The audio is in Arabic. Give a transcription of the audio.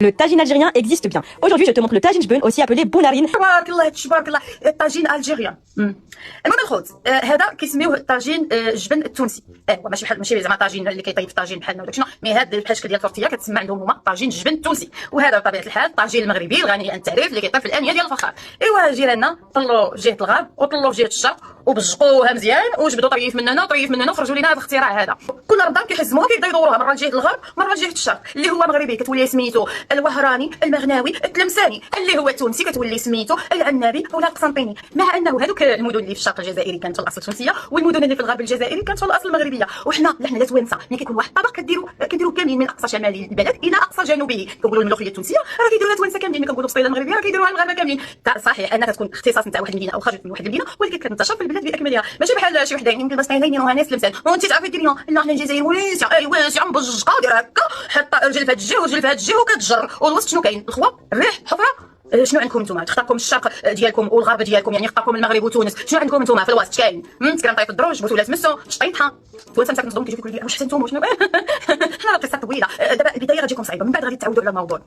Le tagine algérien existe bien. Aujourd'hui, je te montre le tagine jbin, aussi appelé bounarine. تبارك الله تبارك الله الطاجين الجيريان. المهم الخوت هذا كيسميوه الطاجين الجبن التونسي. هو ماشي زعما طاجين اللي كيطيب طاجين بحالنا ولا شنو، مي هاد بحال الشكل ديال التورتيه كتسمى عندهم هما طاجين الجبن التونسي. وهذا بطبيعه الحال الطاجين المغربي الغني عن التعريف اللي كيطيب في الانيه ديال الفخار. ايوا جيراننا طلوا في جهه الغرب وطلوا في جهه الشرق وبزقوها مزيان وجبدوا طريف من هنا طريف من هنا وخرجوا لنا هذا الاختراع هذا. كل رمضان كيحزموها كيبداو يدوروها مره لجهه الغرب مره لجهه الشرق. اللي هو مغربي كتولي سميتو الوهراني المغناوي التلمساني، اللي هو تونسي كتولي سميتو العنابي ولا القسنطيني. مع انه هذوك المدن اللي في الشرق الجزائري كانت في الاصل تونسيه والمدن اللي في الغرب الجزائري كانت في الاصل مغربيه. وحنا لا توانسه ملي كيكون واحد الطبق كديروا كاملين من اقصى شمال البلد الى اقصى جنوبه. كنقولوا الملوخيه التونسيه راه كيديروها توانسه كاملين، ملي كنقولوا البسطيله المغربيه راه كيديروها المغاربه كاملين. صحيح انها كتكون اختصاص نتاع واحد المدينه او خرجت من واحد المدينه، ولكن كتنتشر في البلاد باكملها. ماشي بحال شي وحدين يمكن بسطيلين يديروها ناس تلمسان وانت تعرفي ديريها. لا حنا الجزائر واسعه واسعه مبجقه دايره هكا، حاطه رجل في هاد الجهه ورجل في هاد الجهه وكتجر. والوسط شنو كاين؟ الخوا الريح حفره. شنو عندكم نتوما؟ تخطاكم الشرق ديالكم والغرب ديالكم، يعني خطاكم المغرب وتونس. شنو عندكم نتوما في الوسط؟ كاين تكرم طايف الدروج بوتولات مسو شطيطها توانسه مساكن تصدم كيجيو كل واش حسنتم وشنو. حنا القصه طويله. دابا البدايه غتجيكم صعيبه، من بعد غادي تعودوا على الموضوع.